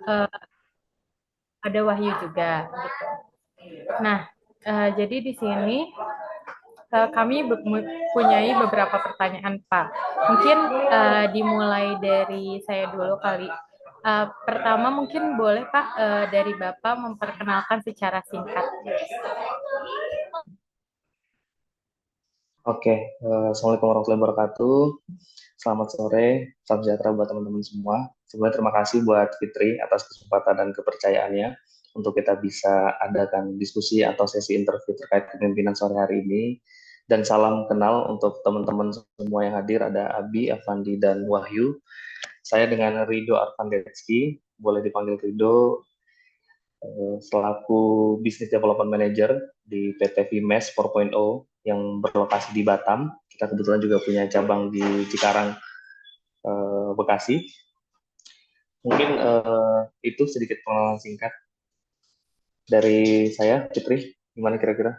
eh, ada Wahyu juga gitu. Nah, jadi di sini kami mempunyai beberapa pertanyaan, Pak. Mungkin dimulai dari saya dulu kali. Pertama mungkin boleh Pak dari Bapak memperkenalkan secara singkat. Oke, Assalamualaikum warahmatullahi wabarakatuh. Selamat sore, salam sejahtera buat teman-teman semua. Sebelumnya terima kasih buat Fitri atas kesempatan dan kepercayaannya untuk kita bisa adakan diskusi atau sesi interview terkait kepemimpinan sore hari ini. Dan salam kenal untuk teman-teman semua yang hadir, ada Abi, Avandi, dan Wahyu. Saya dengan Rido Arfandetski, boleh dipanggil Rido, selaku Business Development Manager di PT Vimes 4.0 yang berlokasi di Batam. Kita kebetulan juga punya cabang di Cikarang, Bekasi. Mungkin itu sedikit pengenalan singkat dari saya, Fitri. Gimana kira-kira?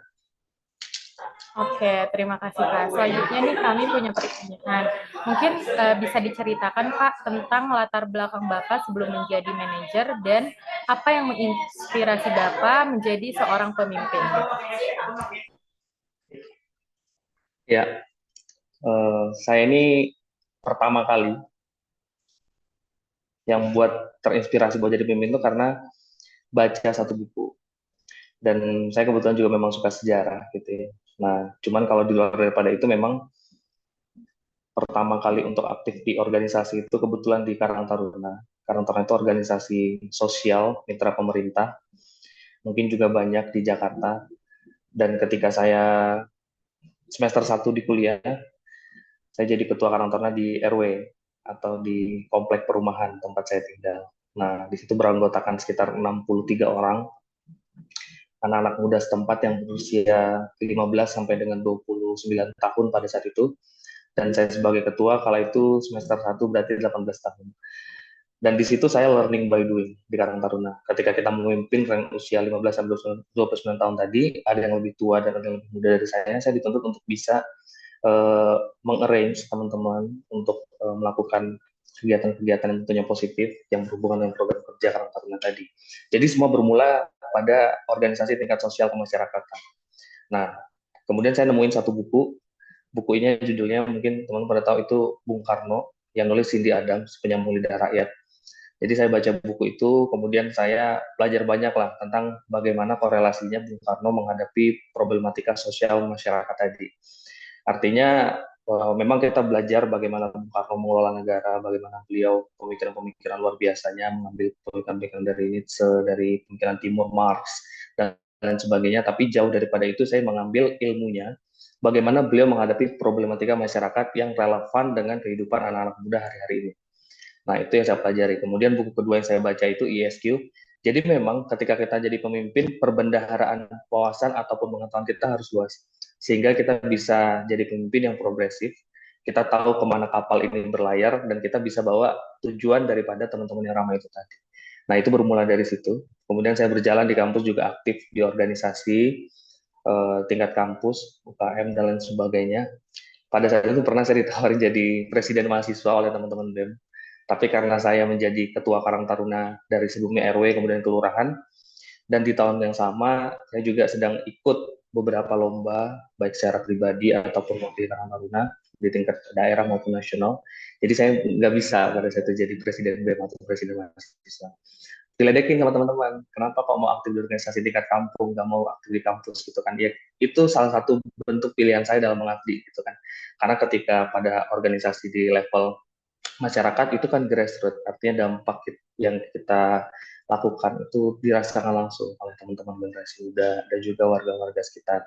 Oke, terima kasih Pak. Selanjutnya nih kami punya pertanyaan. Mungkin bisa diceritakan Pak tentang latar belakang Bapak sebelum menjadi manajer dan apa yang menginspirasi Bapak menjadi seorang pemimpin. Ya, saya ini pertama kali yang buat terinspirasi buat jadi pemimpin itu karena baca satu buku. Dan saya kebetulan juga memang suka sejarah gitu ya. Nah, cuman kalau di luar daripada itu memang pertama kali untuk aktif di organisasi itu kebetulan di Karang Taruna. Karang Taruna itu organisasi sosial mitra pemerintah, mungkin juga banyak di Jakarta. Dan ketika saya semester 1 di kuliah, saya jadi ketua Karang Taruna di RW atau di komplek perumahan tempat saya tinggal. Nah, di situ beranggotakan sekitar 63 orang, anak-anak muda setempat yang berusia 15 sampai dengan 29 tahun pada saat itu. Dan saya sebagai ketua kala itu semester 1 berarti 18 tahun. Dan di situ saya learning by doing di Karang Taruna. Ketika kita memimpin rank usia 15 sampai 29 tahun tadi, ada yang lebih tua dan ada yang lebih muda dari saya dituntut untuk bisa mengarrange teman-teman untuk melakukan kegiatan-kegiatan yang tentunya positif yang berhubungan dengan program kerja Karang Taruna tadi. Jadi semua bermula pada organisasi tingkat sosial kemasyarakatan. Nah, kemudian saya nemuin satu buku. Buku ini judulnya mungkin teman-teman pada tahu itu Bung Karno yang nulis Cindy Adams, Penyambung Lidah Rakyat. Jadi saya baca buku itu, kemudian saya belajar banyak lah tentang bagaimana korelasinya Bung Karno menghadapi problematika sosial masyarakat tadi. Artinya memang kita belajar bagaimana Bung Karno mengelola negara, bagaimana beliau pemikiran-pemikiran luar biasanya, mengambil pemikiran-pemikiran dari Nietzsche, dari pemikiran Timur Marx, dan lain sebagainya. Tapi jauh daripada itu saya mengambil ilmunya, bagaimana beliau menghadapi problematika masyarakat yang relevan dengan kehidupan anak-anak muda hari-hari ini. Nah, itu yang saya pelajari. Kemudian buku kedua yang saya baca itu ESQ. Jadi memang ketika kita jadi pemimpin, perbendaharaan wawasan ataupun pengetahuan kita harus luas. Sehingga kita bisa jadi pemimpin yang progresif, kita tahu kemana kapal ini berlayar, dan kita bisa bawa tujuan daripada teman-teman yang ramai itu tadi. Nah, itu bermula dari situ. Kemudian saya berjalan di kampus juga aktif di organisasi, tingkat kampus, UKM, dan lain sebagainya. Pada saat itu pernah saya ditawarin jadi presiden mahasiswa oleh teman-teman BEM. Tapi karena saya menjadi ketua Karang Taruna dari sebelumnya RW kemudian kelurahan, dan di tahun yang sama saya juga sedang ikut beberapa lomba baik secara pribadi ataupun di Karang Taruna di tingkat daerah maupun nasional. Jadi saya nggak bisa pada saat itu jadi presiden BEM atau presiden mahasiswa. Diledekin sama teman-teman, kenapa kok mau aktif di organisasi tingkat kampung, nggak mau aktif di kampus gitu kan. Ya, itu salah satu bentuk pilihan saya dalam mengabdi gitu kan. Karena ketika pada organisasi di level masyarakat itu kan grassroots, artinya dampak yang kita lakukan itu dirasakan langsung oleh teman-teman generasi muda dan juga warga-warga sekitar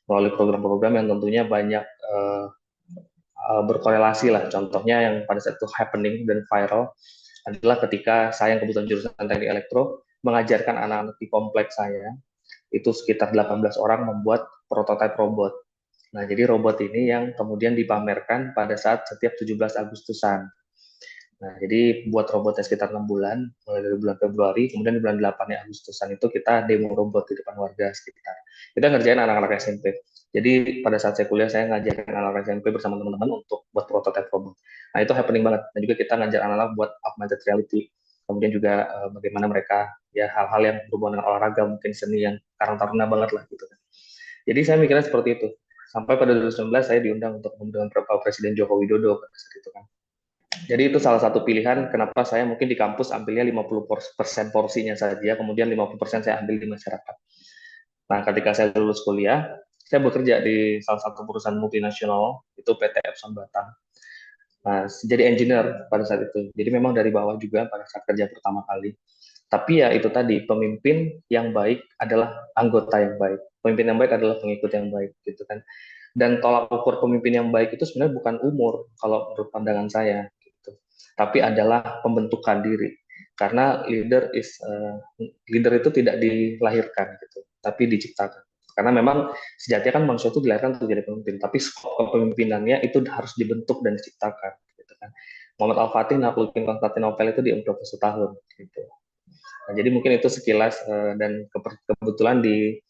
melalui program-program yang tentunya banyak berkorelasi lah. Contohnya yang pada saat itu happening dan viral adalah ketika saya yang kebetulan jurusan teknik elektro mengajarkan anak-anak di kompleks saya itu sekitar 18 orang membuat prototipe robot. Nah, jadi robot ini yang kemudian dipamerkan pada saat setiap 17 Agustusan. Nah, jadi buat robotnya sekitar 6 bulan, mulai dari bulan Februari, kemudian di bulan 8 ya, Agustusan itu kita demo robot di depan warga sekitar. Kita ngerjain anak-anak SMP. Jadi pada saat saya kuliah, saya ngajarin anak-anak SMP bersama teman-teman untuk buat prototipe robot. Nah, itu happening banget. Dan juga kita ngajar anak-anak buat augmented reality. kemudian juga bagaimana mereka ya hal-hal yang berhubungan dengan olahraga, mungkin seni yang karang taruna banget lah gitu kan. Jadi saya mikirnya seperti itu. Sampai pada 2019 saya diundang untuk bertemu dengan Bapak Presiden Joko Widodo pada saat itu kan. Jadi itu salah satu pilihan kenapa saya mungkin di kampus ambilnya 50% porsinya saja, kemudian 50% saya ambil di masyarakat. Nah, ketika saya lulus kuliah, saya bekerja di salah satu perusahaan multinasional, itu PT Epson Batam. Nah, jadi engineer pada saat itu. Jadi memang dari bawah juga pada saat kerja pertama kali. Tapi ya itu tadi, pemimpin yang baik adalah anggota yang baik. Pemimpin yang baik adalah pengikut yang baik, gitu kan. Dan tolak ukur pemimpin yang baik itu sebenarnya bukan umur, kalau menurut pandangan saya, gitu. Tapi adalah pembentukan diri. Karena leader itu tidak dilahirkan, gitu, tapi diciptakan. Karena memang sejatinya kan manusia itu dilahirkan untuk jadi pemimpin, tapi skop kepemimpinannya itu harus dibentuk dan diciptakan, gitu kan. Muhammad Al-Fatih naklukin Konstantinopel itu di umur 21 tahun, gitu. Nah, jadi mungkin itu sekilas dan kebetulan di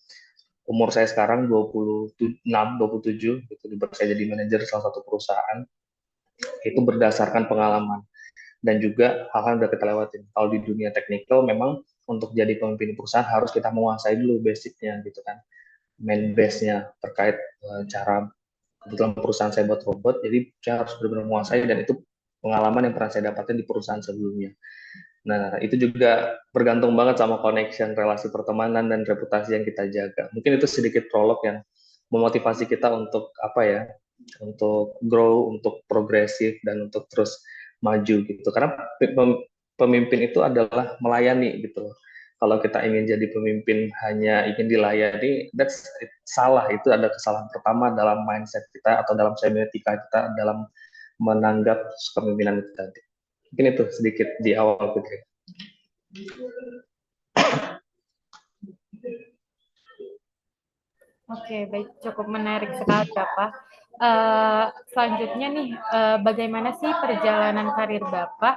umur saya sekarang 26, 27, gitu, saya jadi manajer salah satu perusahaan, itu berdasarkan pengalaman dan juga hal-hal yang udah kita lewatin. Kalau di dunia teknikal memang untuk jadi pemimpin perusahaan harus kita menguasai dulu basicnya gitu kan, main base-nya terkait cara, kebetulan perusahaan saya buat robot, jadi saya harus benar-benar menguasai dan itu pengalaman yang pernah saya dapatkan di perusahaan sebelumnya. Nah, itu juga bergantung banget sama connection, relasi pertemanan, dan reputasi yang kita jaga. Mungkin itu sedikit prolog yang memotivasi kita untuk apa ya, untuk grow, untuk progresif, dan untuk terus maju gitu. Karena pemimpin itu adalah melayani gitu. Kalau kita ingin jadi pemimpin hanya ingin dilayani, that's salah. Itu ada kesalahan pertama dalam mindset kita atau dalam semiotika kita dalam menanggap kepemimpinan itu tadi. Mungkin itu sedikit di awal Putri. Oke, baik, cukup menarik sekali ya Pak. Selanjutnya nih, bagaimana sih perjalanan karir Bapak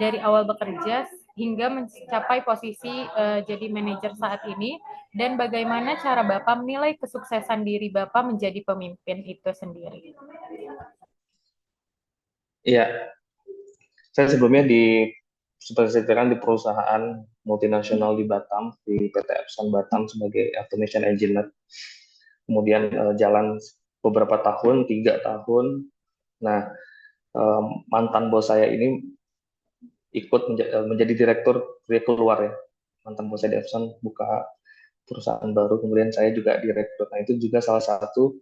dari awal bekerja hingga mencapai posisi jadi manajer saat ini, dan bagaimana cara Bapak menilai kesuksesan diri Bapak menjadi pemimpin itu sendiri? Iya, saya sebelumnya seperti saya katakan di perusahaan multinasional di Batam, di PT Epson Batam sebagai automation engineer. Kemudian jalan beberapa tahun, 3 tahun. Nah, mantan bos saya ini ikut menjadi direktur, dia keluar ya. Mantan bos saya di Epson buka perusahaan baru, kemudian saya juga direktur. Nah, itu juga salah satu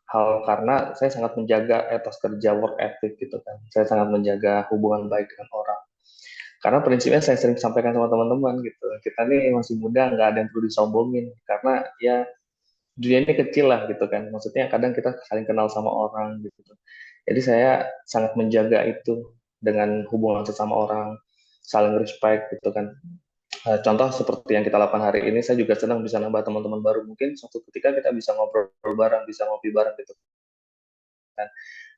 hal karena saya sangat menjaga etos kerja, work ethic gitu kan. Saya sangat menjaga hubungan baik dengan orang. Karena prinsipnya saya sering sampaikan sama teman-teman gitu, kita nih masih muda, nggak ada yang perlu disombongin. Karena ya dunia ini kecil lah gitu kan. Maksudnya kadang kita saling kenal sama orang gitu. Jadi saya sangat menjaga itu dengan hubungan sesama orang, saling respect gitu kan. Contoh seperti yang kita lakukan hari ini, saya juga senang bisa nambah teman-teman baru. Mungkin suatu ketika kita bisa ngobrol bareng, bisa ngopi bareng gitu kan.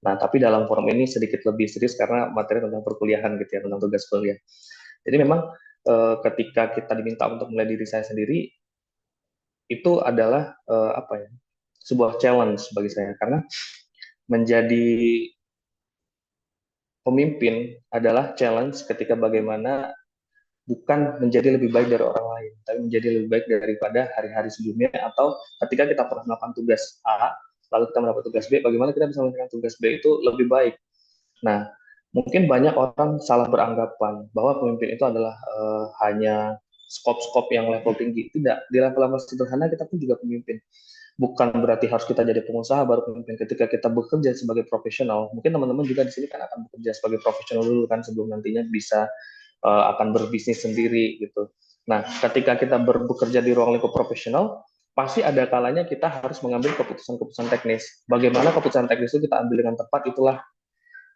Nah, tapi dalam forum ini sedikit lebih serius karena materi tentang perkuliahan gitu ya, tentang tugas kuliah. Jadi memang ketika kita diminta untuk mulai diri saya sendiri, itu adalah apa ya, sebuah challenge bagi saya karena menjadi pemimpin adalah challenge ketika bagaimana bukan menjadi lebih baik dari orang lain, tapi menjadi lebih baik daripada hari-hari sebelumnya atau ketika kita pernah melakukan tugas A, lalu kita mendapat tugas B, bagaimana kita bisa melakukan tugas B itu lebih baik. Nah, mungkin banyak orang salah beranggapan bahwa pemimpin itu adalah hanya skop-skop yang level tinggi. Tidak, di level-level sederhana kita pun juga pemimpin. Bukan berarti harus kita jadi pengusaha baru pemimpin. Ketika kita bekerja sebagai profesional, mungkin teman-teman juga di sini kan akan bekerja sebagai profesional dulu kan sebelum nantinya bisa akan berbisnis sendiri gitu. Nah, ketika kita bekerja di ruang lingkup profesional, pasti ada kalanya kita harus mengambil keputusan-keputusan teknis. Bagaimana keputusan teknis itu kita ambil dengan tepat, itulah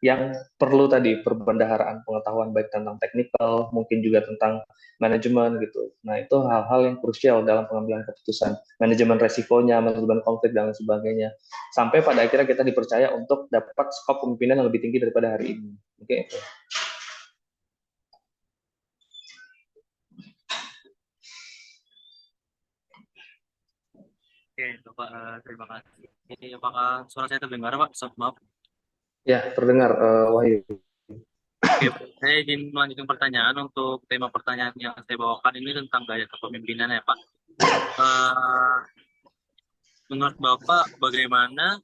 yang perlu tadi perbendaharaan pengetahuan baik tentang teknikal, mungkin juga tentang manajemen gitu. Nah, itu hal-hal yang krusial dalam pengambilan keputusan, manajemen resikonya, manajemen konflik dan sebagainya. Sampai pada akhirnya kita dipercaya untuk dapat skop kepemimpinan yang lebih tinggi daripada hari ini. Oke. Oke, Bapak, terima kasih. Ini apakah suara saya terdengar, Pak? Maaf. Ya, terdengar Wahyu. Oke, saya izin melanjutkan pertanyaan untuk tema pertanyaan yang saya bawakan ini tentang gaya kepemimpinan ya Pak. Eh, Menurut Bapak bagaimana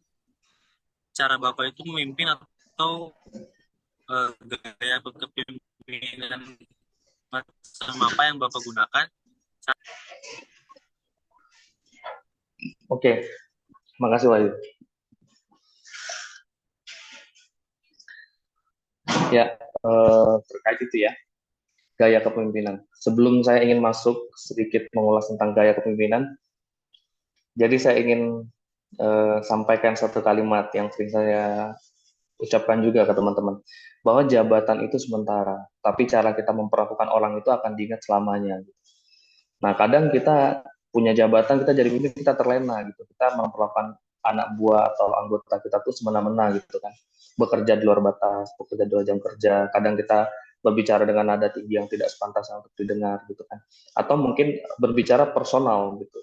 cara Bapak itu memimpin atau gaya kepemimpinan macam apa yang Bapak gunakan? Oke, makasih Wahyu. Ya, terkait itu ya, gaya kepemimpinan. Sebelum saya ingin masuk sedikit mengulas tentang gaya kepemimpinan, jadi saya ingin sampaikan satu kalimat yang sering saya ucapkan juga ke teman-teman, bahwa jabatan itu sementara, tapi cara kita memperlakukan orang itu akan diingat selamanya. Nah, kadang kita punya jabatan, kita jadi pemimpin, kita terlena gitu. Kita memperlakukan anak buah atau anggota kita tuh semena-mena gitu kan. Bekerja di luar batas, bekerja di luar jam kerja. Kadang kita berbicara dengan nada tinggi yang tidak sepantasnya untuk didengar gitu kan. Atau mungkin berbicara personal gitu.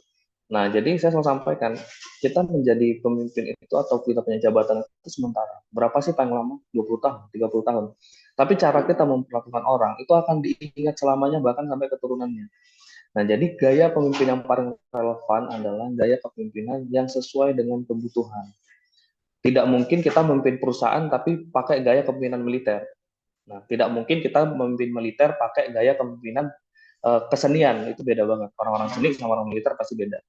Nah, jadi saya selalu sampaikan, kita menjadi pemimpin itu atau kita punya jabatan itu sementara. Berapa sih paling lama? 20 tahun, 30 tahun. Tapi cara kita memperlakukan orang itu akan diingat selamanya bahkan sampai keturunannya. Nah, jadi gaya pemimpin yang paling relevan adalah gaya kepemimpinan yang sesuai dengan kebutuhan. Tidak mungkin kita memimpin perusahaan tapi pakai gaya kepemimpinan militer. Nah, tidak mungkin kita memimpin militer pakai gaya kepemimpinan kesenian. Itu beda banget. Orang-orang seni sama orang militer pasti beda.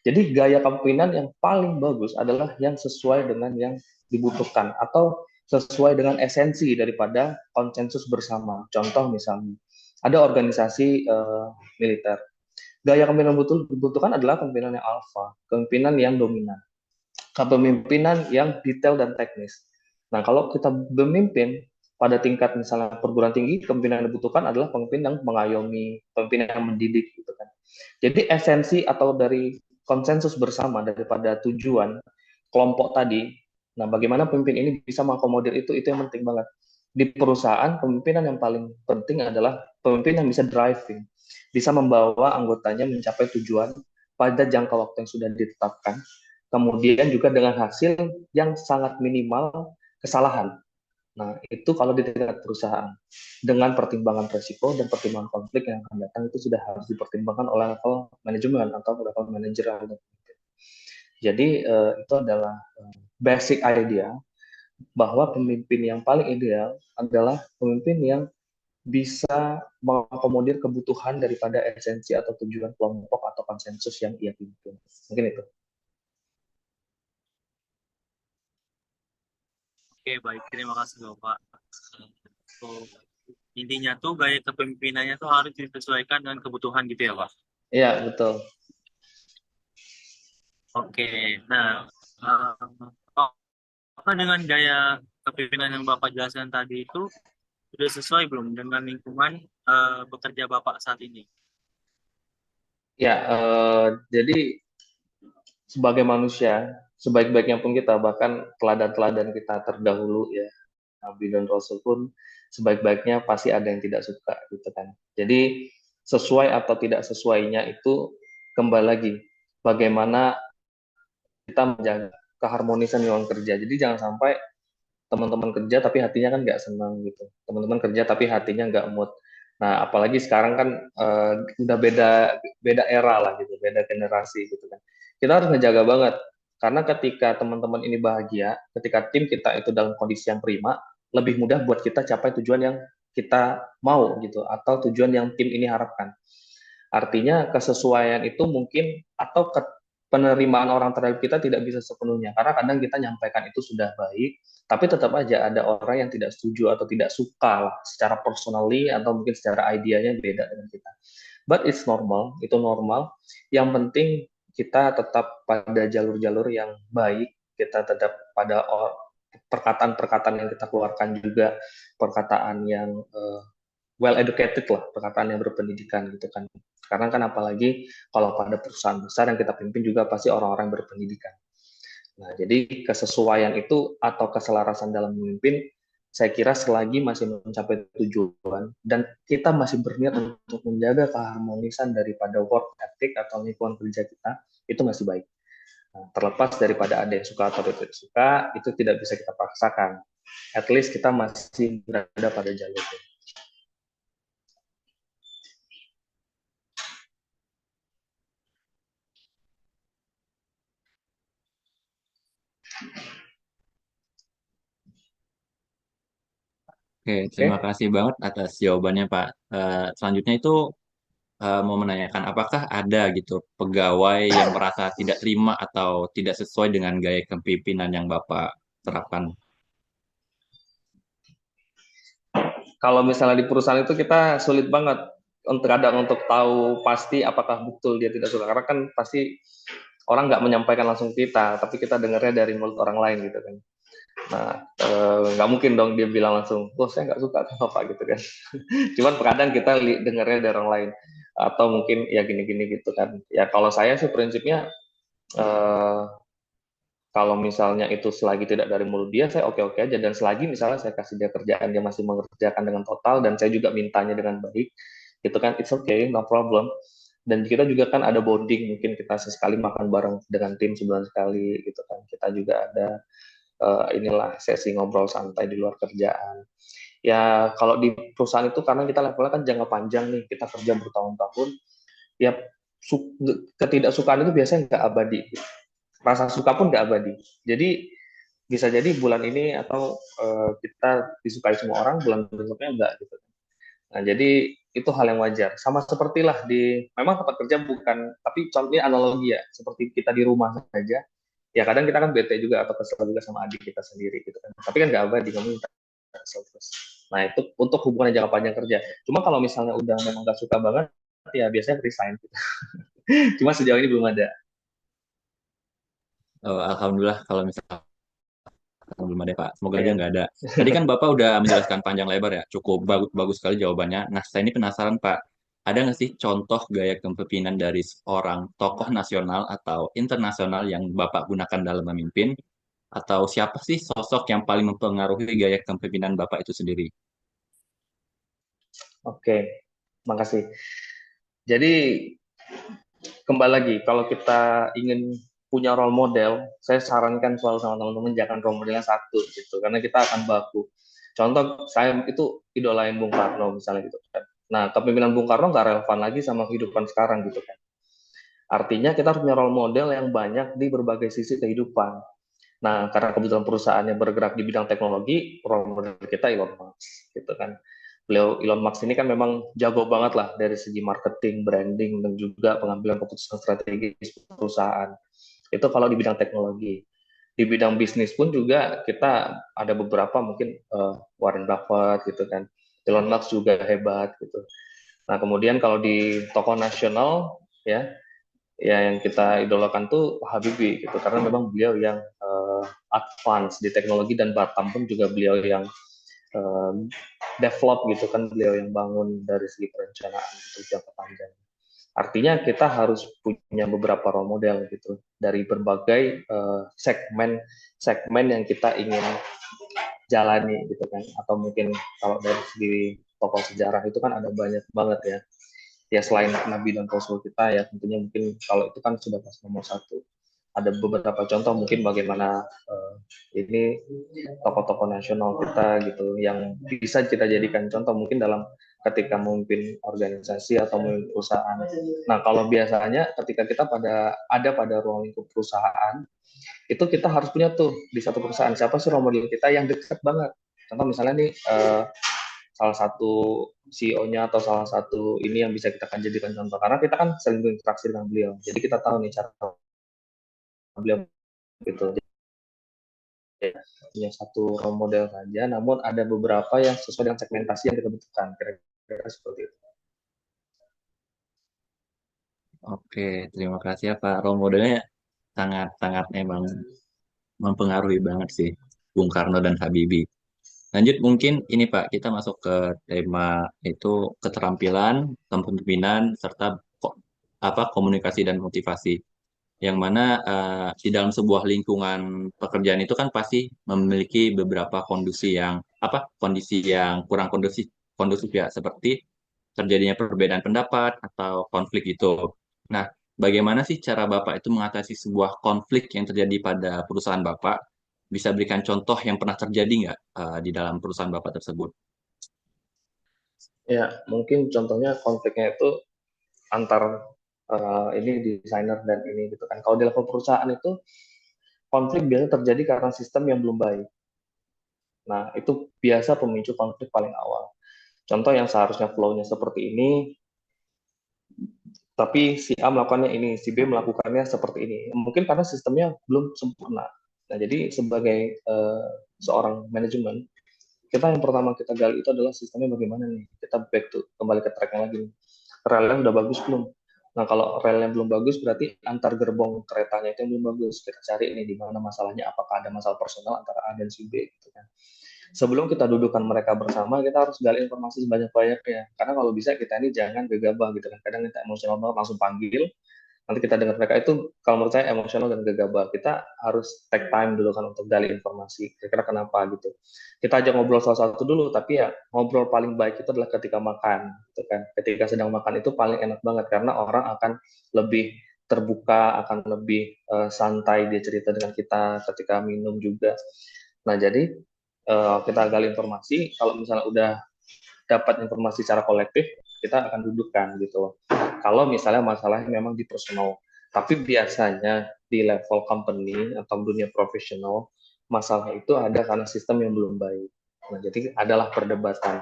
Jadi gaya kepemimpinan yang paling bagus adalah yang sesuai dengan yang dibutuhkan atau sesuai dengan esensi daripada konsensus bersama. Contoh misalnya, ada organisasi militer. Gaya kepemimpinan dibutuhkan adalah kepemimpinan yang alfa, kepemimpinan yang dominan, kepemimpinan yang detail dan teknis. Nah, kalau kita memimpin pada tingkat misalnya perguruan tinggi, kepemimpinan yang dibutuhkan adalah pemimpin yang mengayomi, pemimpin yang mendidik, gitu kan. Jadi esensi atau dari konsensus bersama daripada tujuan kelompok tadi, nah bagaimana pemimpin ini bisa mengakomodir itu yang penting banget. Di perusahaan, pemimpinan yang paling penting adalah pemimpin yang bisa driving, bisa membawa anggotanya mencapai tujuan pada jangka waktu yang sudah ditetapkan, kemudian juga dengan hasil yang sangat minimal kesalahan. Nah, itu kalau di tingkat perusahaan. Dengan pertimbangan resiko dan pertimbangan konflik yang akan datang itu sudah harus dipertimbangkan oleh level manajemen atau level manajerial. Jadi itu adalah basic idea bahwa pemimpin yang paling ideal adalah pemimpin yang bisa mengakomodir kebutuhan daripada esensi atau tujuan kelompok atau konsensus yang ia pimpin. Mungkin itu. Oke, baik. Terima kasih Bapak. So, intinya tuh gaya kepemimpinannya tuh harus disesuaikan dengan kebutuhan gitu ya Pak. Iya, betul. Oke, nah apa dengan gaya kepemimpinan yang Bapak jelaskan tadi itu sudah sesuai belum dengan lingkungan bekerja Bapak saat ini? Ya, jadi sebagai manusia, sebaik-baiknya pun kita, bahkan teladan-teladan kita terdahulu ya, Nabi dan Rasul pun sebaik-baiknya pasti ada yang tidak suka gitu kan. Jadi sesuai atau tidak sesuainya itu kembali lagi bagaimana kita menjaga keharmonisan di ruang kerja. Jadi jangan sampai teman-teman kerja tapi hatinya kan nggak senang gitu. Teman-teman kerja tapi hatinya nggak mood. Nah, apalagi sekarang kan udah beda beda era lah gitu, beda generasi gitu kan. Kita harus ngejaga banget karena ketika teman-teman ini bahagia, ketika tim kita itu dalam kondisi yang prima, lebih mudah buat kita capai tujuan yang kita mau gitu atau tujuan yang tim ini harapkan. Artinya kesesuaian itu mungkin atau penerimaan orang terhadap kita tidak bisa sepenuhnya karena kadang kita nyampaikan itu sudah baik, tapi tetap aja ada orang yang tidak setuju atau tidak suka lah secara personally atau mungkin secara idenya beda dengan kita. But it's normal, itu normal. Yang penting kita tetap pada jalur-jalur yang baik, kita tetap pada perkataan-perkataan yang kita keluarkan juga perkataan yang well educated lah, perkataan yang berpendidikan gitu kan. Karena kan apalagi kalau pada perusahaan besar yang kita pimpin juga pasti orang-orang berpendidikan. Nah, jadi kesesuaian itu atau keselarasan dalam memimpin, saya kira selagi masih mencapai tujuan dan kita masih berniat untuk menjaga keharmonisan daripada work ethic atau lingkungan kerja kita, itu masih baik. Nah, terlepas daripada ada yang suka atau tidak suka, itu tidak bisa kita paksakan. At least kita masih berada pada jalur itu. Oke, terima Oke. kasih banget atas jawabannya, Pak. Selanjutnya itu mau menanyakan apakah ada gitu pegawai yang merasa tidak terima atau tidak sesuai dengan gaya kepemimpinan yang Bapak terapkan? Kalau misalnya di perusahaan itu kita sulit banget untuk kadang untuk tahu pasti apakah betul dia tidak suka, karena kan pasti orang nggak menyampaikan langsung ke kita, tapi kita dengarnya dari mulut orang lain gitu kan. Nah, nggak mungkin dong dia bilang langsung, oh saya nggak suka sama Pak gitu kan. Cuman kadang kita dengarnya dari orang lain, atau mungkin ya gini-gini gitu kan. Ya kalau saya sih prinsipnya, eh, kalau misalnya itu selagi tidak dari mulut dia, saya oke-oke aja. Dan selagi misalnya saya kasih dia kerjaan, dia masih mengerjakan dengan total, dan saya juga mintanya dengan baik, itu kan it's okay, no problem. Dan kita juga kan ada bonding, mungkin kita sesekali makan bareng dengan tim sebulan sekali, gitu kan. Kita juga ada inilah sesi ngobrol santai di luar kerjaan. Ya kalau di perusahaan itu karena kita levelnya kan jangka panjang nih, kita kerja bertahun-tahun, ya ketidaksukaan itu biasanya nggak abadi. Rasa suka pun nggak abadi. Jadi bisa jadi bulan ini atau kita disukai semua orang, bulan berikutnya enggak gitu. Nah, jadi itu hal yang wajar. Sama seperti lah memang tempat kerja bukan, tapi contohnya analogi ya, seperti kita di rumah saja. Ya kadang kita kan bete juga atau kesel juga sama adik kita sendiri gitu kan. Tapi kan nggak abadi, kamu minta kesel terus. Nah itu untuk hubungan jangka panjang kerja. Cuma kalau misalnya udah memang nggak suka banget, ya biasanya resign. Gitu. Cuma sejauh ini belum ada. Oh, Alhamdulillah kalau misalnya belum ada Pak, semoga aja Ya. nggak ada. Tadi kan Bapak udah menjelaskan panjang lebar ya, cukup bagus, bagus sekali jawabannya. Nah, saya ini penasaran Pak, ada nggak sih contoh gaya kepemimpinan dari seorang tokoh nasional atau internasional yang Bapak gunakan dalam memimpin? Atau siapa sih sosok yang paling mempengaruhi gaya kepemimpinan Bapak itu sendiri? Oke, makasih. Jadi kembali lagi, kalau kita ingin punya role model, saya sarankan selalu sama teman-teman jangan role modelnya satu gitu, karena kita akan baku. Contoh saya itu idolain Bung Karno misalnya gitu kan. Nah, kepemimpinan Bung Karno nggak relevan lagi sama kehidupan sekarang gitu kan. Artinya kita harus punya role model yang banyak di berbagai sisi kehidupan. Nah, karena kebetulan perusahaannya bergerak di bidang teknologi, role model kita Elon Musk gitu kan. Elon Musk ini kan memang jago banget lah dari segi marketing, branding, dan juga pengambilan keputusan strategis perusahaan. Itu kalau di bidang teknologi. Di bidang bisnis pun juga kita ada beberapa mungkin Warren Buffett gitu kan. Elon Musk juga hebat gitu. Nah, kemudian kalau di tokoh nasional ya, ya yang kita idolakan tuh Habibie gitu, karena memang beliau yang advance di teknologi, dan Batam pun juga beliau yang uh, develop gitu kan, beliau yang bangun dari segi perencanaan untuk jangka panjang. Artinya kita harus punya beberapa role model gitu dari berbagai segmen segmen yang kita ingin jalani gitu kan, atau mungkin kalau dari segi tokoh sejarah itu kan ada banyak banget ya. Ya selain Nabi dan Rasul kita ya tentunya, mungkin kalau itu kan sudah pas nomor satu. Ada beberapa contoh mungkin bagaimana ini tokoh-tokoh nasional kita gitu yang bisa kita jadikan contoh mungkin dalam ketika memimpin organisasi atau memimpin perusahaan. Nah, kalau biasanya ketika kita pada ruang lingkup perusahaan, itu kita harus punya tuh di satu perusahaan siapa sih role model kita yang dekat banget. Contoh misalnya nih salah satu CEO-nya atau salah satu ini yang bisa kita jadikan contoh, karena kita kan sering berinteraksi dengan beliau, jadi kita tahu nih cara beliau gitu. Punya satu role model saja, namun ada beberapa yang sesuai dengan segmentasi yang kita butuhkan, kira-kira seperti itu. Oke, terima kasih ya Pak. Role modelnya sangat-sangat memang mempengaruhi banget sih Bung Karno dan Habibie. Lanjut mungkin ini Pak, kita masuk ke tema itu keterampilan, kepemimpinan, serta komunikasi dan motivasi. Yang mana di dalam sebuah lingkungan pekerjaan itu kan pasti memiliki beberapa kondisi yang kurang kondusif ya, seperti terjadinya perbedaan pendapat atau konflik itu. Nah, bagaimana sih cara Bapak itu mengatasi sebuah konflik yang terjadi pada perusahaan Bapak? Bisa berikan contoh yang pernah terjadi nggak di dalam perusahaan Bapak tersebut? Ya, mungkin contohnya konfliknya itu antar ini desainer dan ini gitu kan. Kalau di level perusahaan itu konflik biasanya terjadi karena sistem yang belum baik. Nah, itu biasa pemicu konflik paling awal. Contoh yang seharusnya flow-nya seperti ini, tapi si A melakukannya ini, si B melakukannya seperti ini. Mungkin karena sistemnya belum sempurna. Nah, jadi sebagai seorang manajemen, kita yang pertama kita gali itu adalah sistemnya bagaimana nih. Kita back to kembali ke tracknya lagi. Relnya udah bagus belum? Nah, kalau relnya belum bagus, berarti antar gerbong keretanya itu yang belum bagus. Kita cari ini di mana masalahnya, apakah ada masalah personal antara A dan si B, gitu kan. Sebelum kita dudukkan mereka bersama, kita harus gali informasi sebanyak-banyaknya. Karena kalau bisa kita ini jangan gegabah gitu kan. Kadang kita emosional banget langsung panggil, nanti kita dengar mereka itu kalau menurut saya emosional dan gegabah. Kita harus take time dulu kan untuk gali informasi. Kira-kira kenapa gitu. Kita ajak ngobrol salah satu dulu, tapi ya ngobrol paling baik itu adalah ketika makan, gitu kan. Ketika sedang makan itu paling enak banget karena orang akan lebih terbuka, akan lebih santai dia cerita dengan kita ketika minum juga. Nah, jadi kita gali informasi, kalau misalnya udah dapat informasi secara kolektif, kita akan dudukkan gitu. Kalau misalnya masalahnya memang di personal, tapi biasanya di level company atau dunia profesional, masalah itu ada karena sistem yang belum baik. Nah, jadi adalah perdebatan.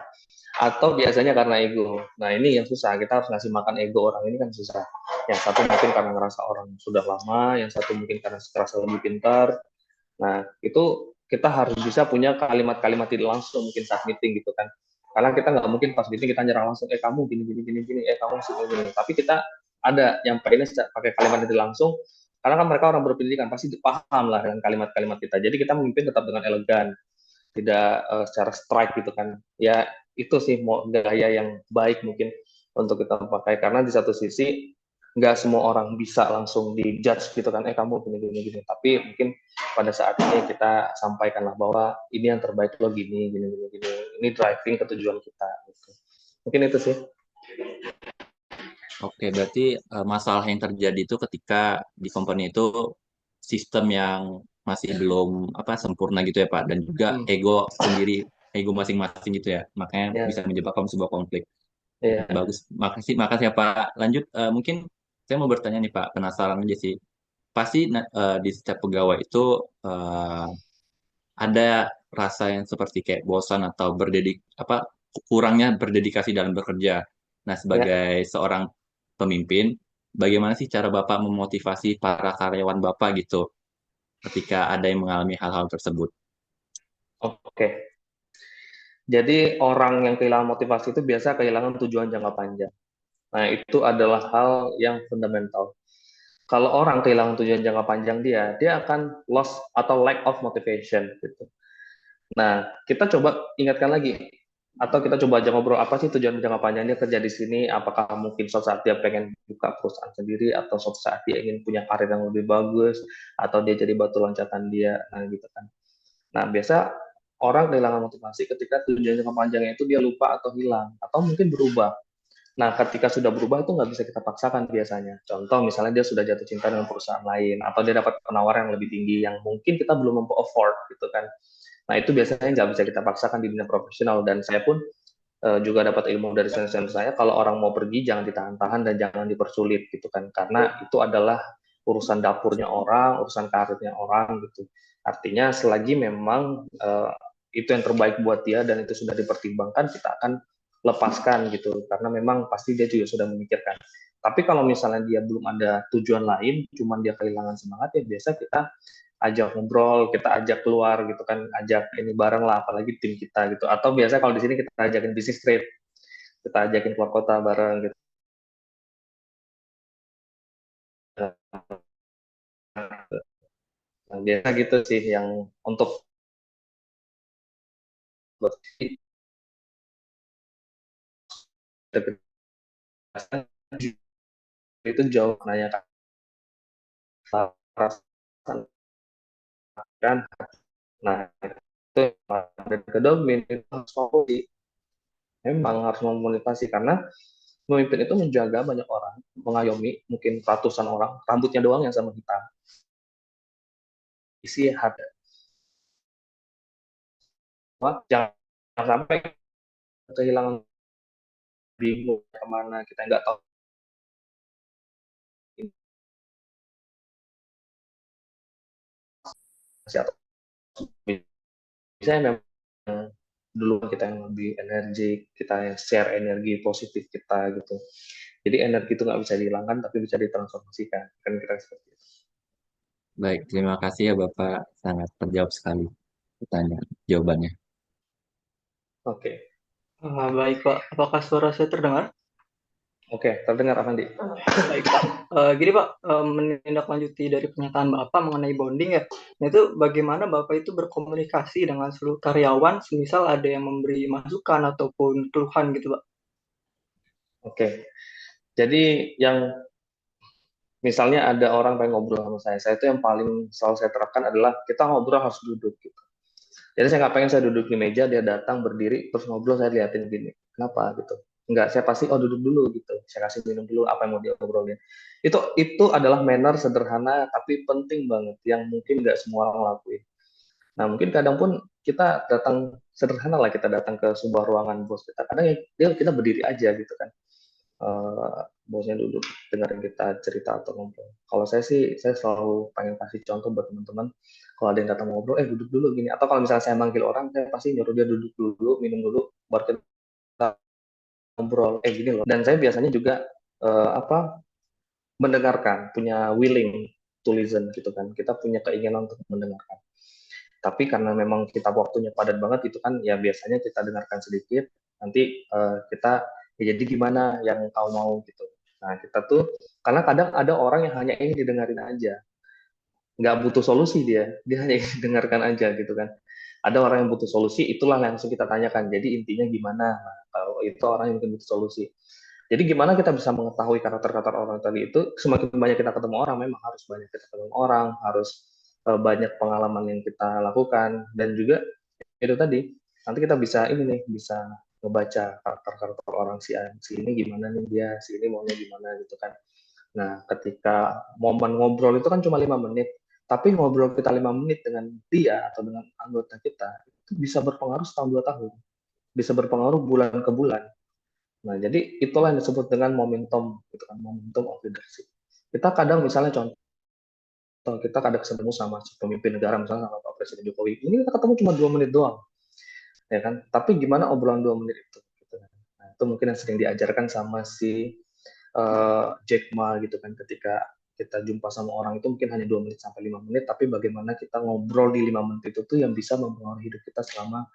Atau biasanya karena ego. Nah, ini yang susah. Kita harus ngasih makan ego orang ini kan susah. Yang satu mungkin karena ngerasa orang sudah lama, yang satu mungkin karena serasa lebih pintar. Nah, itu kita harus bisa punya kalimat-kalimat tidak langsung mungkin saat meeting gitu kan. Karena kita nggak mungkin pas meeting kita nyerang langsung, kamu gini gini gini gini, kamu sih gini. Tapi kita ada yang pengennya pakai kalimat tidak langsung, karena kan mereka orang berpendidikan pasti paham lah dengan kalimat-kalimat kita. Jadi kita memimpin tetap dengan elegan, tidak secara strike gitu kan. Ya itu sih gaya yang baik mungkin untuk kita pakai karena di satu sisi nggak semua orang bisa langsung dijudge gitu kan, kamu gini gini gini, tapi mungkin pada saat ini kita sampaikanlah bahwa ini yang terbaik lo gini gini gini gini, ini driving ke tujuan kita gitu. Mungkin itu sih. Oke, berarti masalah yang terjadi itu ketika di company itu sistem yang masih belum apa sempurna gitu ya Pak, dan juga ego sendiri, ego masing-masing gitu ya, makanya bisa Ya, menyebabkan sebuah konflik. ya. Bagus, makasih, makasih ya Pak. Lanjut, mungkin saya mau bertanya nih Pak, penasaran aja sih. Pasti di setiap pegawai itu eh, ada rasa yang seperti kayak bosan atau apa kurangnya berdedikasi dalam bekerja. Nah, Ya, sebagai seorang pemimpin, bagaimana sih cara Bapak memotivasi para karyawan Bapak gitu ketika ada yang mengalami hal-hal tersebut? oke. Jadi orang yang kehilangan motivasi itu biasa kehilangan tujuan jangka panjang. Nah, itu adalah hal yang fundamental. Kalau orang kehilangan tujuan jangka panjang dia akan loss atau lack of motivation gitu. Nah, kita coba ingatkan lagi, atau kita coba aja ngobrol apa sih tujuan jangka panjang dia kerja di sini, apakah mungkin suatu saat dia pengen buka perusahaan sendiri, atau suatu saat dia ingin punya karir yang lebih bagus, atau dia jadi batu loncatan dia, nah gitu kan. Nah, biasa orang kehilangan motivasi ketika tujuan jangka panjangnya itu dia lupa atau hilang, atau mungkin berubah. Nah, ketika sudah berubah itu nggak bisa kita paksakan biasanya. Contoh, misalnya dia sudah jatuh cinta dengan perusahaan lain, atau dia dapat penawaran yang lebih tinggi yang mungkin kita belum mampu afford gitu kan. Nah, itu biasanya nggak bisa kita paksakan di dunia profesional. Dan saya pun juga dapat ilmu dari senior saya, kalau orang mau pergi jangan ditahan-tahan dan jangan dipersulit gitu kan. Karena itu adalah urusan dapurnya orang, urusan karirnya orang gitu. Artinya selagi memang itu yang terbaik buat dia dan itu sudah dipertimbangkan, kita akan lepaskan gitu. Karena memang pasti dia juga sudah memikirkan. Tapi kalau misalnya dia belum ada tujuan lain, cuman dia kehilangan semangat, ya biasa kita ajak ngobrol, kita ajak keluar gitu kan, ajak ini bareng lah, apalagi tim kita gitu. Atau biasa kalau di sini kita ajakin bisnis trip, kita ajakin keluar kota bareng gitu. Nah, biasa gitu sih yang untuk itu jauh nanya kan. Nah, itu dan kedua itu harus fokus, memang harus memotivasi karena Pemimpin itu menjaga banyak orang, mengayomi mungkin ratusan orang, rambutnya doang yang sama hitam, isi hati. Jangan sampai kehilangan, bingung kemana, kita nggak tahu siapa. Misalnya memang dulu kita yang lebih energik, kita yang share energi positif kita gitu. Jadi energi itu nggak bisa dihilangkan, tapi bisa ditransformasikan. Kan kira seperti itu. Baik, terima kasih ya Bapak. Sangat terjawab sekali pertanyaan jawabannya. Oke, Baik Pak, apakah suara saya terdengar? oke, terdengar Avandi. Baik Pak. Gini Pak, menindaklanjuti dari pernyataan Bapak mengenai bonding ya. Nah itu bagaimana Bapak itu berkomunikasi dengan seluruh karyawan, semisal ada yang memberi masukan ataupun keluhan gitu Pak? Oke, jadi yang misalnya ada orang pengen ngobrol sama saya itu yang paling selalu saya terapkan adalah kita ngobrol harus duduk gitu. Jadi saya nggak pengen saya duduk di meja, dia datang berdiri terus ngobrol, saya liatin gini, kenapa gitu? Enggak, saya pasti duduk dulu gitu, saya kasih minum dulu apa yang mau dia ngobrolin. Itu adalah manner sederhana tapi penting banget yang mungkin nggak semua orang lakuin. Nah mungkin kadang pun kita datang sederhana lah, kita datang ke sebuah ruangan bos kita, kadang ya kita berdiri aja gitu kan. Bosnya duduk dengerin kita cerita atau ngobrol. Kalau saya sih, saya selalu pengen kasih contoh buat teman-teman. Kalau ada yang datang ngobrol, duduk dulu gini. Atau kalau misalnya saya manggil orang, saya pasti nyuruh dia duduk dulu, minum dulu, baru kita ngobrol. Gini loh. Dan saya biasanya juga mendengarkan, punya willing to listen gitu kan. Kita punya keinginan untuk mendengarkan. Tapi karena memang kita waktunya padat banget itu kan, ya biasanya kita dengarkan sedikit. Nanti kita jadi gimana yang kau mau gitu. Nah kita tuh karena kadang ada orang yang hanya ingin didengarin aja, nggak butuh solusi, dia hanya ingin didengarkan aja gitu kan. Ada orang yang butuh solusi, itulah yang langsung kita tanyakan. Jadi intinya gimana? Nah, kalau itu orang yang mungkin butuh solusi. Jadi gimana kita bisa mengetahui karakter-karakter orang tadi itu? Semakin banyak kita ketemu orang, memang harus banyak kita ketemu orang, harus banyak pengalaman yang kita lakukan, dan juga itu tadi nanti kita bisa ini nih, bisa membaca karakter-karakter orang si ini gimana nih, dia si ini maunya gimana gitu kan. Nah ketika momen ngobrol itu kan cuma 5 menit, tapi ngobrol kita 5 menit dengan dia atau dengan anggota kita itu bisa berpengaruh setahun 2 tahun, bisa berpengaruh bulan ke bulan. Nah jadi itulah yang disebut dengan momentum gitu kan, momentum of leadership. Kita kadang misalnya contoh, kita kadang ketemu sama pemimpin negara misalnya sama Pak Presiden Jokowi, ini kita ketemu cuma 2 menit doang, ya kan? Tapi gimana obrolan 2 menit itu? Gitu. Nah, itu mungkin yang sering diajarkan sama si Jack Ma gitu kan, ketika kita jumpa sama orang itu mungkin hanya 2 menit sampai 5 menit, tapi bagaimana kita ngobrol di 5 menit itu tuh yang bisa mempengaruhi hidup kita selama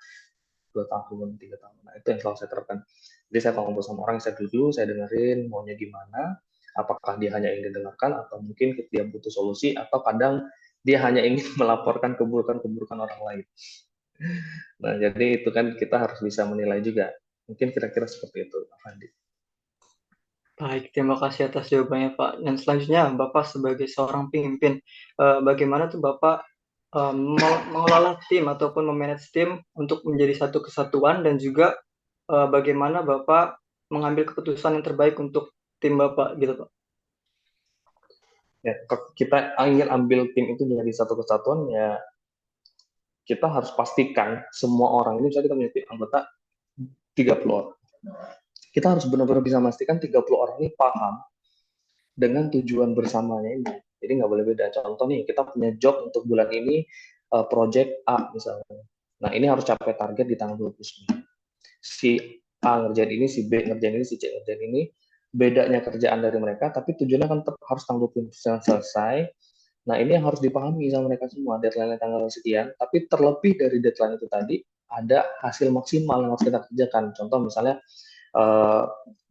2 tahun, 3 tahun. Nah, itu yang selalu saya terapkan. Jadi saya kalau ngobrol sama orang, saya dulu, saya dengerin maunya gimana, apakah dia hanya ingin didengarkan, atau mungkin dia butuh solusi, atau kadang dia hanya ingin melaporkan keburukan-keburukan orang lain. Nah, jadi itu kan kita harus bisa menilai juga. Mungkin kira-kira seperti itu, Andi. Baik, terima kasih atas jawabannya Pak. Dan selanjutnya Bapak sebagai seorang pemimpin, bagaimana tuh Bapak mengelola tim ataupun memanage tim untuk menjadi satu kesatuan, dan juga bagaimana Bapak mengambil keputusan yang terbaik untuk tim Bapak gitu Pak? Ya, kita ingin ambil tim itu menjadi satu kesatuan, ya kita harus pastikan semua orang ini, misalnya kita punya tim anggota 30 orang. Kita harus benar-benar bisa memastikan 30 orang ini paham dengan tujuan bersamanya ini. Jadi nggak boleh beda. Contoh nih, kita punya job untuk bulan ini, project A misalnya. Nah, ini harus capai target di tanggal 29. Si A ngerjain ini, si B ngerjain ini, si C ngerjain ini. Bedanya kerjaan dari mereka, tapi tujuannya kan tetap harus tanggal 29 selesai. Nah, ini yang harus dipahami sama mereka semua. Deadline tanggal sekian, tapi terlebih dari deadline itu tadi, ada hasil maksimal yang harus kita kerjakan. Contoh misalnya,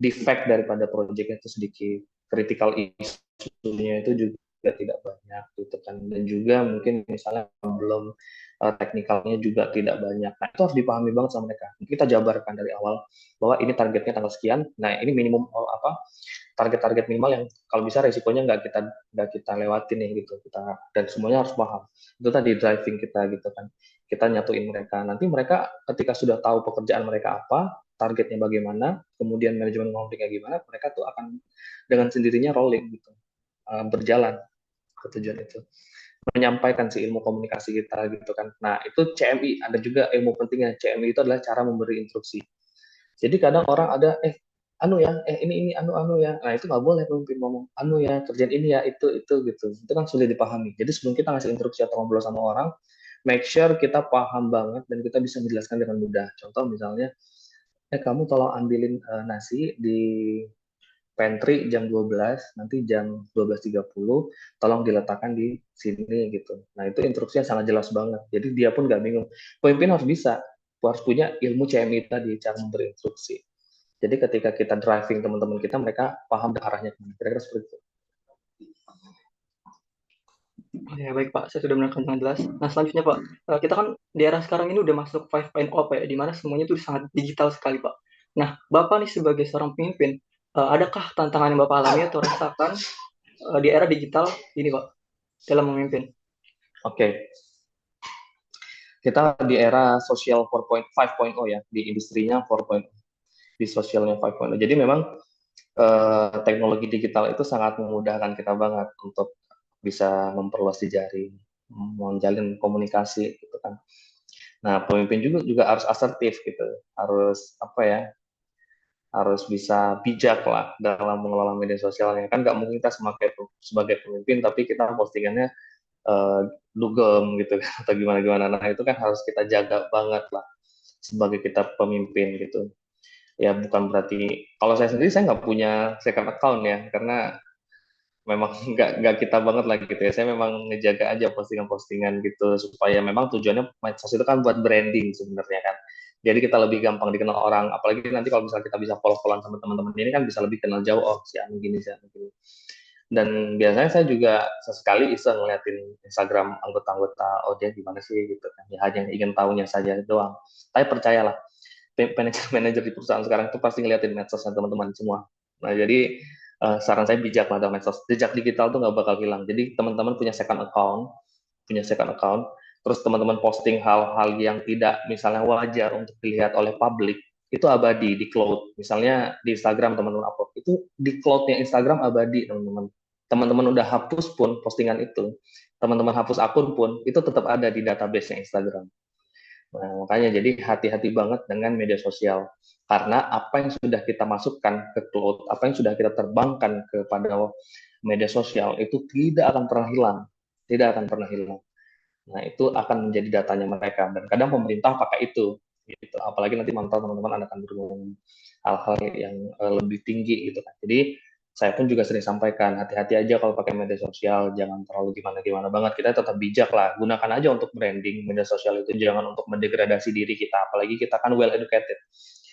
defect daripada proyeknya itu sedikit, critical isunya itu juga tidak banyak gitu kan, dan juga mungkin misalnya belum teknikalnya juga tidak banyak. Nah itu harus dipahami banget sama mereka. Kita jabarkan dari awal bahwa ini targetnya tanggal sekian. Nah ini minimum target-target minimal yang kalau bisa resikonya nggak kita lewatin nih gitu. Dan semuanya harus paham. Itu tadi driving kita gitu kan. Kita nyatuin mereka. Nanti mereka ketika sudah tahu pekerjaan mereka apa, targetnya bagaimana, kemudian manajemen konfliknya gimana, mereka tuh akan dengan sendirinya rolling gitu, berjalan ke tujuan itu, menyampaikan si ilmu komunikasi kita gitu kan. Nah itu CMI, ada juga ilmu pentingnya. CMI itu adalah cara memberi instruksi. Jadi kadang orang ada anu ya, ini anu ya. Nah itu nggak boleh pemimpin ngomong anu ya, kerjaan ini ya, itu gitu. Itu kan sulit dipahami. Jadi sebelum kita ngasih instruksi atau ngobrol sama orang, make sure kita paham banget dan kita bisa menjelaskan dengan mudah. Contoh misalnya, kamu tolong ambilin nasi di pantry jam 12, nanti jam 12.30 tolong diletakkan di sini gitu. Nah itu instruksinya sangat jelas banget. Jadi dia pun nggak bingung. Pemimpin harus bisa, harus punya ilmu CMI tadi, cara memberi instruksi. Jadi ketika kita driving teman-teman kita, mereka paham arahnya kemana. Kira-kira seperti itu. Ya baik Pak, saya sudah mendengarkan dengan jelas. Nah selanjutnya Pak, kita kan di era sekarang ini udah masuk 5.0 Pak ya, di mana semuanya itu sangat digital sekali Pak. Nah Bapak nih sebagai seorang pemimpin, adakah tantangan yang Bapak alami atau rasakan di era digital ini Pak, dalam memimpin? Oke. Kita di era sosial 5.0 ya, di industrinya 4.0, di sosialnya 5.0. Jadi memang teknologi digital itu sangat memudahkan kita banget untuk bisa memperluas jejaring, menjalin komunikasi gitu kan. Nah, pemimpin juga harus asertif gitu, harus apa ya, harus bisa bijak lah dalam mengelola media sosialnya. Kan nggak mungkin kita sebagai pemimpin tapi kita postingannya dugem gitu kan, atau gimana-gimana. Nah, itu kan harus kita jaga banget lah sebagai kita pemimpin gitu. Ya bukan berarti, kalau saya sendiri saya nggak punya second account ya, karena memang nggak kita banget lagi gitu ya. Saya memang ngejaga aja postingan-postingan gitu supaya memang tujuannya medsos itu kan buat branding sebenarnya kan. Jadi kita lebih gampang dikenal orang, apalagi nanti kalau misalnya kita bisa follow-followan sama teman-teman ini kan bisa lebih kenal jauh, oh si Anu gini, si Anu gini. Dan biasanya saya juga sesekali iseng ngeliatin Instagram anggota-anggota, oh dia gimana sih gitu kan. Ya hanya ingin tahunya saja doang. Tapi percayalah, manajer-manajer di perusahaan sekarang itu pasti ngeliatin medsosnya teman-teman semua. Nah, jadi saran saya bijak lah dalam medsos. Jejak digital tuh nggak bakal hilang. Jadi teman-teman punya second account, terus teman-teman posting hal-hal yang tidak misalnya wajar untuk dilihat oleh publik, itu abadi di cloud. Misalnya di Instagram teman-teman upload, itu di cloudnya Instagram abadi teman-teman. Teman-teman udah hapus pun postingan itu, teman-teman hapus akun pun, itu tetap ada di database-nya Instagram. Nah, makanya jadi hati-hati banget dengan media sosial. Karena apa yang sudah kita masukkan ke cloud, apa yang sudah kita terbangkan kepada media sosial, itu tidak akan pernah hilang. Tidak akan pernah hilang. Nah, itu akan menjadi datanya mereka. Dan kadang pemerintah pakai itu. Gitu. Apalagi nanti mantau teman-teman akan berhubung hal-hal yang lebih tinggi gitu kan. Jadi saya pun juga sering sampaikan, hati-hati aja kalau pakai media sosial, jangan terlalu gimana-gimana banget. Kita tetap bijak lah, gunakan aja untuk branding media sosial itu, jangan untuk mendegradasi diri kita. Apalagi kita kan well educated,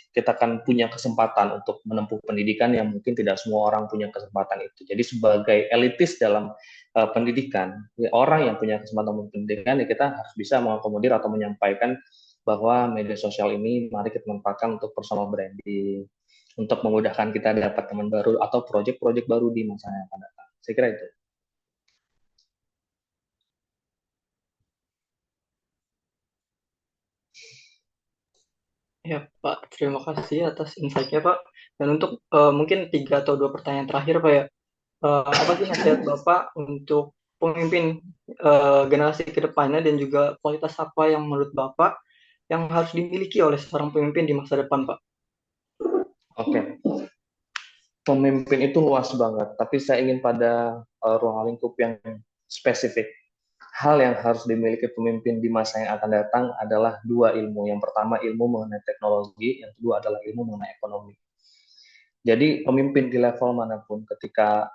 kita kan punya kesempatan untuk menempuh pendidikan yang mungkin tidak semua orang punya kesempatan itu. Jadi sebagai elitis dalam pendidikan, orang yang punya kesempatan untuk pendidikan, ya kita harus bisa mengakomodir atau menyampaikan bahwa media sosial ini mari kita manfaatkan untuk personal branding, untuk memudahkan kita dapat teman baru atau proyek-proyek baru di masa yang akan datang. Saya kira itu. Ya Pak, terima kasih atas insight-nya Pak. Dan untuk mungkin 3 atau 2 pertanyaan terakhir Pak ya, apa sih nasihat Bapak untuk pemimpin generasi ke depannya dan juga kualitas apa yang menurut Bapak yang harus dimiliki oleh seorang pemimpin di masa depan Pak? Oke, pemimpin itu luas banget, tapi saya ingin pada ruang lingkup yang spesifik. Hal yang harus dimiliki pemimpin di masa yang akan datang adalah 2 ilmu. Yang pertama ilmu mengenai teknologi, yang kedua adalah ilmu mengenai ekonomi. Jadi pemimpin di level manapun ketika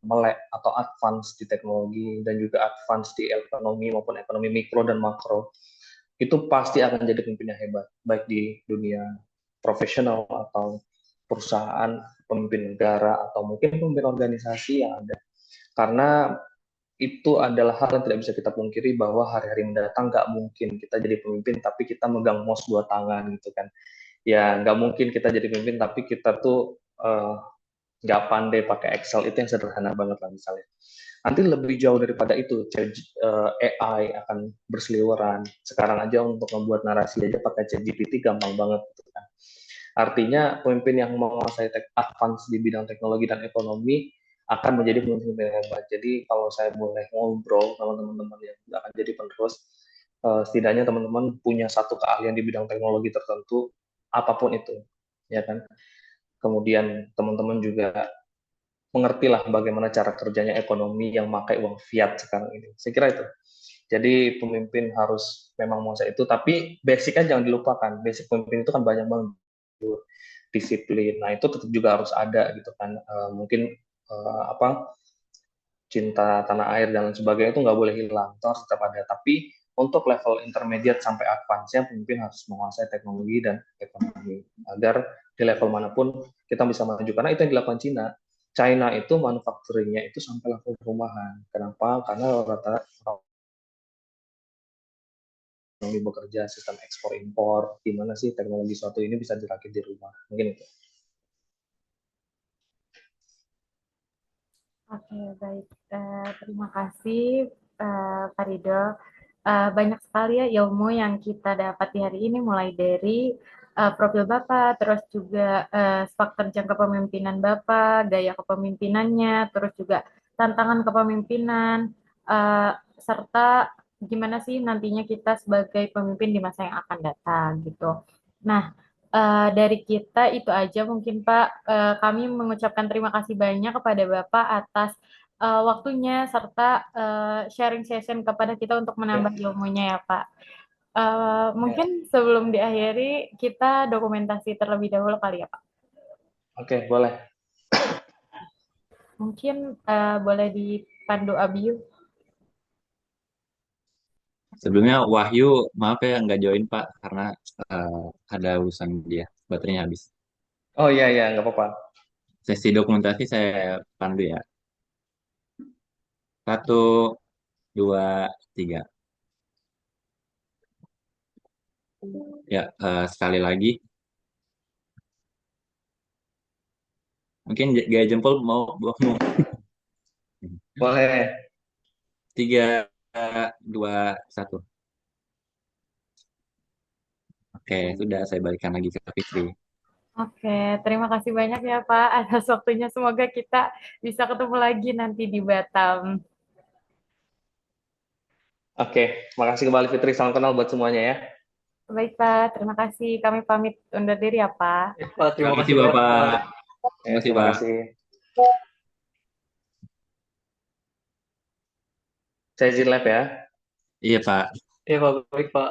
melek atau advance di teknologi dan juga advance di ekonomi maupun ekonomi mikro dan makro, itu pasti akan jadi pemimpin yang hebat, baik di dunia profesional atau perusahaan, pemimpin negara, atau mungkin pemimpin organisasi yang ada. Karena itu adalah hal yang tidak bisa kita pungkiri bahwa hari-hari mendatang nggak mungkin kita jadi pemimpin tapi kita megang mouse 2 tangan gitu kan. Ya nggak mungkin kita jadi pemimpin tapi kita tuh nggak pandai pakai Excel, itu yang sederhana banget lah misalnya. Nanti lebih jauh daripada itu, AI akan berseliweran. Sekarang aja untuk membuat narasi aja pakai ChatGPT gampang banget gitu kan. Artinya pemimpin yang menguasai advance di bidang teknologi dan ekonomi akan menjadi pemimpin yang hebat. Jadi kalau saya boleh ngobrol sama teman-teman yang akan jadi penerus, setidaknya teman-teman punya satu keahlian di bidang teknologi tertentu, apapun itu, ya kan. Kemudian teman-teman juga mengertilah bagaimana cara kerjanya ekonomi yang pakai uang fiat sekarang ini. Saya kira itu. Jadi pemimpin harus memang menguasai itu, tapi basicnya jangan dilupakan. Basic pemimpin itu kan banyak banget, disiplin. Nah itu tetap juga harus ada gitu kan. Mungkin apa cinta tanah air dan lain sebagainya itu nggak boleh hilang, itu harus tetap ada. Tapi untuk level intermediate sampai advance-nya pemimpin harus menguasai teknologi dan ekonomi agar di level manapun kita bisa maju. Karena itu yang dilakukan Cina. China itu manufacturing-nya itu sampai level rumahan. Kenapa? Karena rata-rata teknologi bekerja, sistem ekspor impor, gimana sih teknologi suatu ini bisa dirakit di rumah. Mungkin itu. Oke, baik. Terima kasih, Pak Ridho. Banyak sekali ya ilmu yang kita dapat di hari ini, mulai dari profil Bapak, terus juga faktor jangka kepemimpinan Bapak, gaya kepemimpinannya, terus juga tantangan kepemimpinan, serta gimana sih nantinya kita sebagai pemimpin di masa yang akan datang gitu. Nah, dari kita itu aja mungkin Pak. Kami mengucapkan terima kasih banyak kepada Bapak atas waktunya serta sharing session kepada kita untuk menambah Ya. ilmunya ya Pak. Mungkin sebelum diakhiri kita dokumentasi terlebih dahulu kali ya Pak. Oke, boleh. Mungkin boleh dipandu Abiu. Sebelumnya Wahyu, maaf ya nggak join Pak karena ada urusan dia, baterainya habis. Oh iya, iya, nggak apa-apa. Sesi dokumentasi saya pandu ya. Satu, dua, tiga. Ya, sekali lagi. Mungkin gaya jempol mau. Boleh. Tiga, dua, satu. Oke, sudah saya balikan lagi ke Fitri. Oke, terima kasih banyak ya Pak atas waktunya. Semoga kita bisa ketemu lagi nanti di Batam. Oke, makasih kembali Fitri. Salam kenal buat semuanya ya. Baik Pak, terima kasih. Kami pamit undur diri ya Pak. Ya, Pak, Terima terima kasih kasih banyak Bapak. Pak. Terima kasih Terima Pak. kasih. Saya izin live ya. Iya Pak. Ya Pak, baik Pak.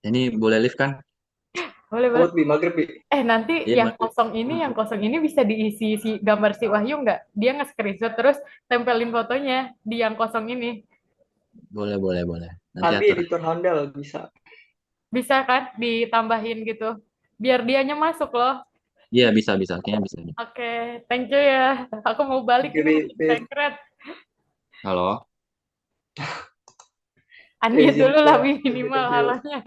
Ini boleh live kan? Boleh, boleh. Buat Bi, maghrib Bi. Nanti Iya yang Mas. kosong ini bisa diisi si gambar si Wahyu nggak? Dia nge-screenshot terus tempelin fotonya di yang kosong ini. Boleh, boleh, boleh. Nanti Abi atur. editor handal bisa. Bisa kan ditambahin gitu. Biar dianya masuk loh. Iya, bisa, bisa. Kayaknya bisa. Oke, thank you ya. Aku mau balik Oke ini Bi, makin Bi. secret. Halo. Saya Unmute izin dulu ke lah Bi, minimal thank you. halonya.